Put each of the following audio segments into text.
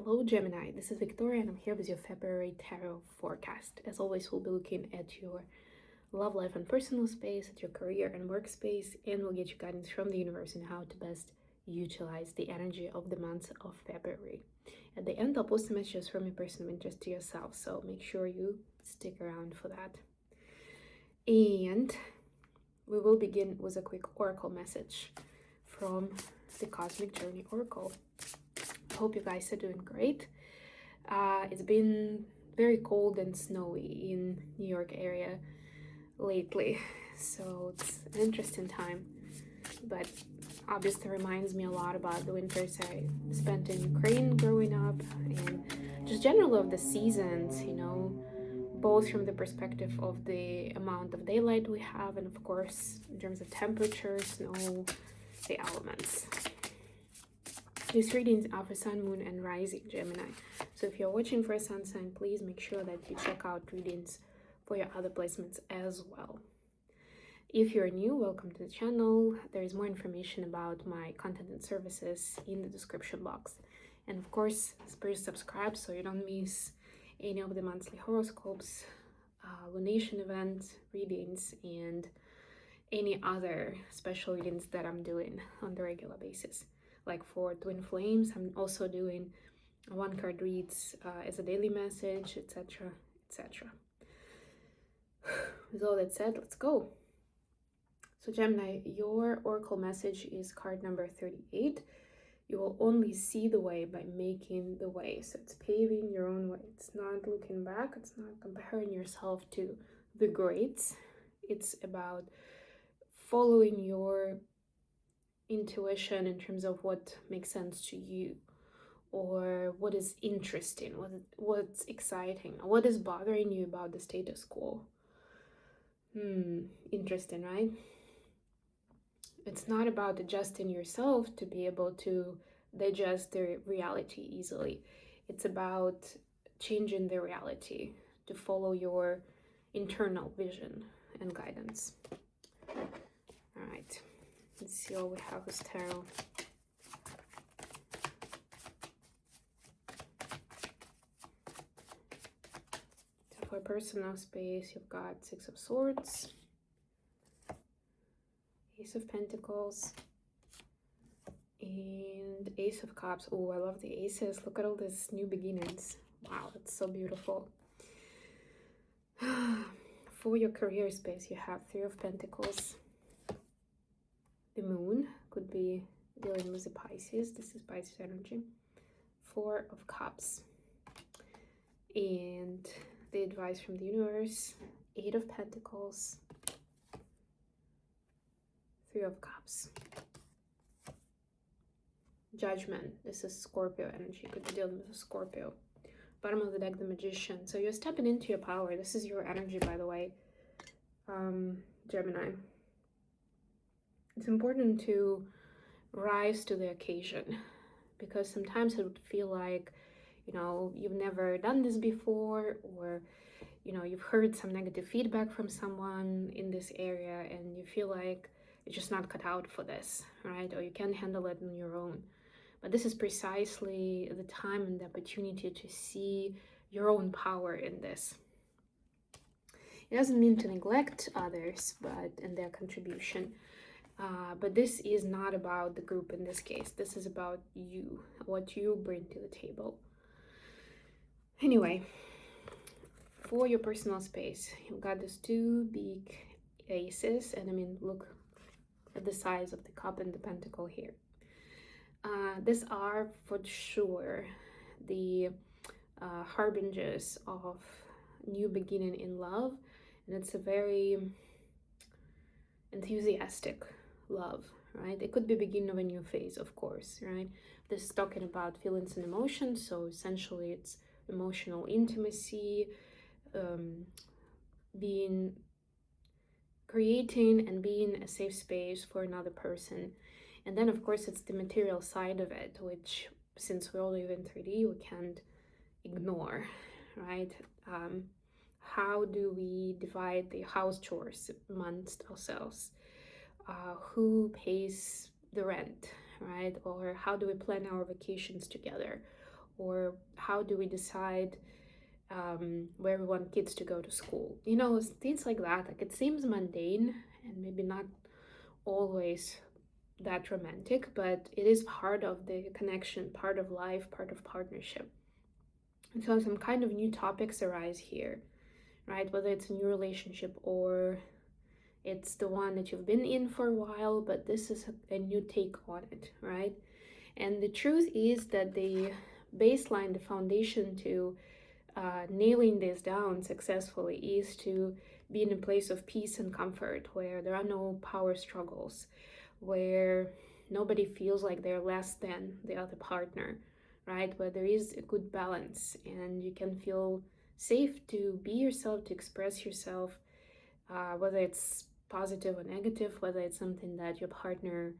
Hello Gemini, this is Victoria and I'm here with your February tarot forecast. As always, we'll be looking at your love life and personal space, at your career and workspace, and we'll get you guidance from the universe on how to best utilize the energy of the month of February. At the end, I'll post some messages from your person of interest to yourself, so make sure you stick around for that. And we will begin with a quick oracle message from the Cosmic Journey Oracle. Hope you guys are doing great. It's been very cold and snowy in New York area lately, so it's an interesting time, but obviously reminds me a lot about the winters I spent in Ukraine growing up, and just generally of the seasons, both from the perspective of the amount of daylight we have, and of course in terms of temperature, snow, the elements. These readings are for Sun, Moon, and Rising Gemini. So if you're watching for a Sun sign, please make sure that you check out readings for your other placements as well. If you're new, welcome to the channel. There is more information about my content and services in the description box. And of course, please subscribe so you don't miss any of the monthly horoscopes, lunation events, readings, and any other special readings that I'm doing on the regular basis. Like for Twin Flames, I'm also doing one card reads as a daily message, etc, etc. With all that said, let's go. So Gemini, your oracle message is card number 38. You will only see the way by making the way. So it's paving your own way. It's not looking back. It's not comparing yourself to the greats. It's about following your intuition in terms of what makes sense to you, or what is interesting, what's exciting, what is bothering you about the status quo. Interesting, right? It's not about adjusting yourself to be able to digest the reality easily. It's about changing the reality to follow your internal vision and guidance. All right. Let's see what we have with tarot. So for personal space, you've got Six of Swords, Ace of Pentacles, and Ace of Cups. Oh, I love the aces. Look at all these new beginnings. Wow, that's so beautiful. For your career space, you have Three of Pentacles. The Moon could be dealing with the Pisces. This is Pisces energy. Four of Cups. And the advice from the universe. Eight of Pentacles. Three of Cups. Judgment. This is Scorpio energy. Could be dealing with a Scorpio. Bottom of the deck, the Magician. So you're stepping into your power. This is your energy, by the way, Gemini. It's important to rise to the occasion, because sometimes it would feel like, you've never done this before, or, you've heard some negative feedback from someone in this area and you feel like you're just not cut out for this, right? Or you can't handle it on your own. But this is precisely the time and the opportunity to see your own power in this. It doesn't mean to neglect others, and their contribution. But this is not about the group in this case. This is about you, what you bring to the table. Anyway, for your personal space, you've got these two big aces, and I mean, look at the size of the cup and the pentacle here. These are for sure the harbingers of new beginning in love, and it's a very enthusiastic love, right? It could be beginning of a new phase, of course, right? This is talking about feelings and emotions, so essentially it's emotional intimacy, creating and being a safe space for another person. And then of course it's the material side of it, which, since we all live in 3D, we can't ignore, right? How do we divide the house chores amongst ourselves? Who pays the rent, right? Or how do we plan our vacations together? Or how do we decide where we want kids to go to school? Things like that. Like, it seems mundane and maybe not always that romantic, but it is part of the connection, part of life, part of partnership. And so some kind of new topics arise here, right? Whether it's a new relationship or it's the one that you've been in for a while, but this is a new take on it, right? And the truth is that the baseline, the foundation to nailing this down successfully is to be in a place of peace and comfort, where there are no power struggles, where nobody feels like they're less than the other partner, right? Where there is a good balance and you can feel safe to be yourself, to express yourself, whether it's positive or negative, whether it's something that your partner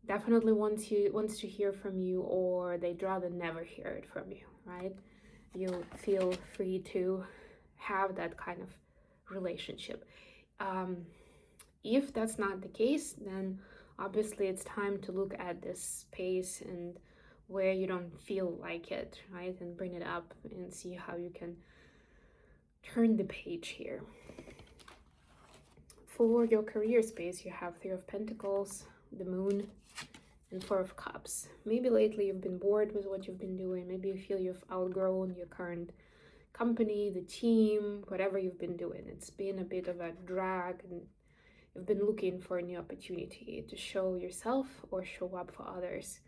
definitely wants to hear from you, or they'd rather never hear it from you, right? You feel free to have that kind of relationship. If that's not the case, then obviously it's time to look at this space and where you don't feel like it, right? And bring it up and see how you can turn the page here. For your career space, you have Three of Pentacles, the Moon, and Four of Cups. Maybe lately you've been bored with what you've been doing. Maybe you feel you've outgrown your current company, the team, whatever you've been doing. It's been a bit of a drag and you've been looking for a new opportunity to show yourself or show up for others.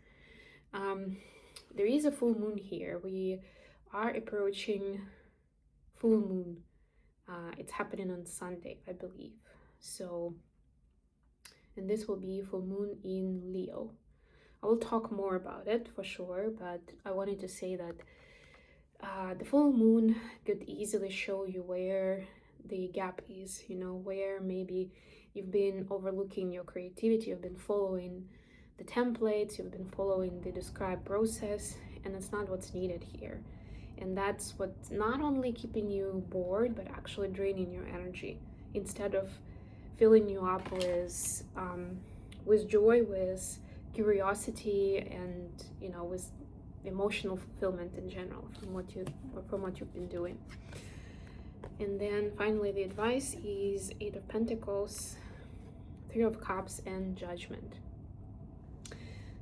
There is a full moon here. We are approaching full moon. It's happening on Sunday, I believe. So, and this will be full moon in Leo. I will talk more about it for sure, but I wanted to say that the full moon could easily show you where the gap is, where maybe you've been overlooking your creativity, you've been following the templates, you've been following the described process, and it's not what's needed here. And that's what's not only keeping you bored, but actually draining your energy. Instead of filling you up with joy, with curiosity, and with emotional fulfillment in general from what you've been doing. And then finally, the advice is Eight of Pentacles, Three of Cups, and Judgment.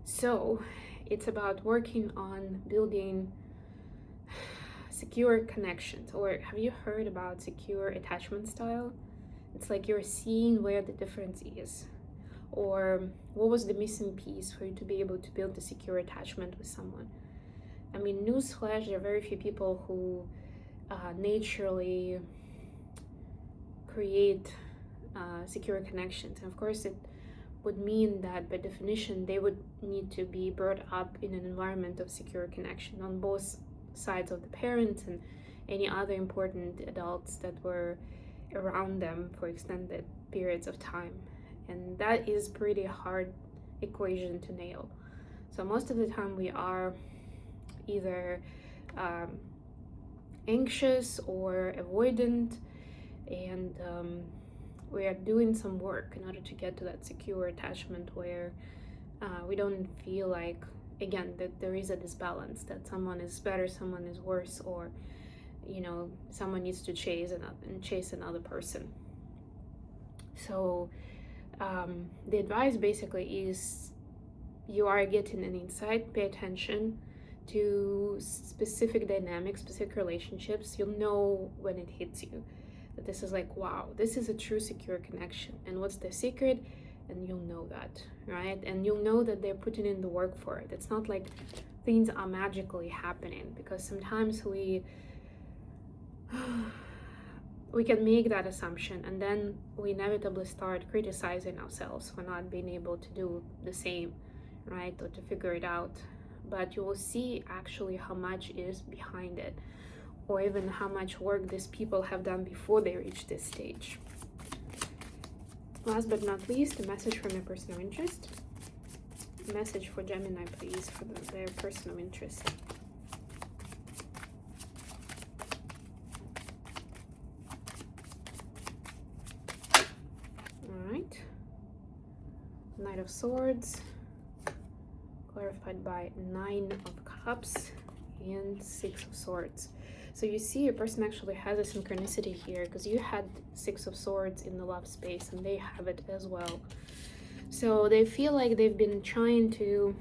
So it's about working on building secure connections. Or have you heard about secure attachment style? It's like you're seeing where the difference is, or what was the missing piece for you to be able to build a secure attachment with someone. I mean, newsflash, there are very few people who naturally create secure connections. And of course, it would mean that by definition, they would need to be brought up in an environment of secure connection on both sides of the parents and any other important adults that were around them for extended periods of time. And that is pretty hard equation to nail. So most of the time we are either anxious or avoidant, and we are doing some work in order to get to that secure attachment where we don't feel like, again, that there is a disbalance, that someone is better, someone is worse, or someone needs to chase another person. So the advice basically is, you are getting an insight, pay attention to specific dynamics, specific relationships. You'll know when it hits you that this is like, wow, this is a true secure connection. And what's the secret? And you'll know that, right? And you'll know that they're putting in the work for it. It's not like things are magically happening, because sometimes we can make that assumption, and then we inevitably start criticizing ourselves for not being able to do the same, right? Or to figure it out. But you will see actually how much is behind it, or even how much work these people have done before they reach this stage. Last but not least, a message from your person of interest. A message for Gemini, please, for their person of interest. Alright. Knight of Swords, clarified by Nine of Cups, and Six of Swords. So you see your person actually has a synchronicity here, because you had Six of Swords in the love space and they have it as well. So they feel like they've been trying to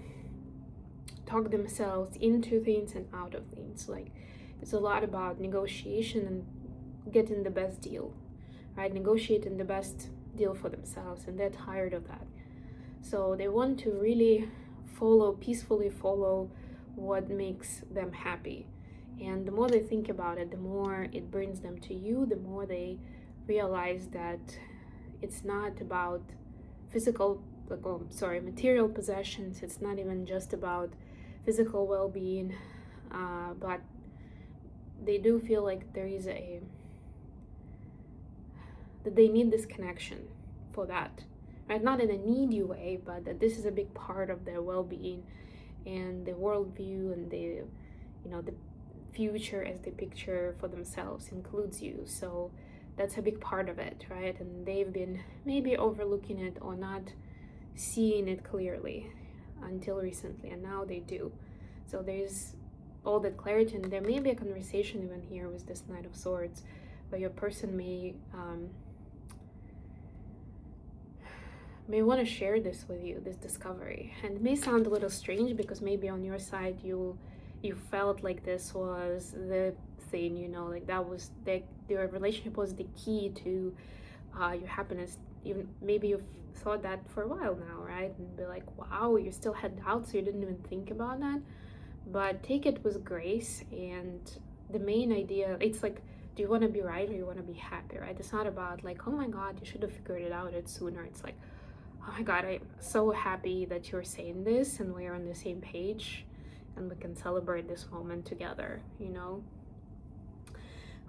talk themselves into things and out of things. Like, it's a lot about negotiation and getting the best deal, right? Negotiating the best deal for themselves, and they're tired of that. So they want to really peacefully follow what makes them happy. And the more they think about it, the more it brings them to you, the more they realize that it's not about material possessions. It's not even just about physical well-being, but they do feel like that they need this connection for that, right? Not in a needy way, but that this is a big part of their well-being and the worldview, and the future as they picture for themselves includes you. So that's a big part of it, right? And they've been maybe overlooking it or not seeing it clearly until recently, and now they do. So there's all that clarity, and there may be a conversation even here with this Knight of Swords, where your person may want to share this with you, this discovery. And it may sound a little strange, because maybe on your side you felt like this was the thing, like that was your relationship was the key to your happiness. Even maybe you've thought that for a while now, right? And be like, wow, you still had doubts, so you didn't even think about that. But take it with grace. And the main idea, it's like, do you want to be right or you want to be happy, right? It's not about like, oh my god, you should have figured it out sooner. It's like, oh my god, I'm so happy that you're saying this and we're on the same page and we can celebrate this moment together,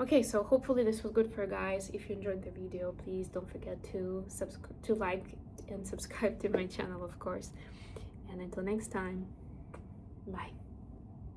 Okay, so hopefully this was good for you guys. If you enjoyed the video, please don't forget to like and subscribe to my channel, of course. And until next time, bye.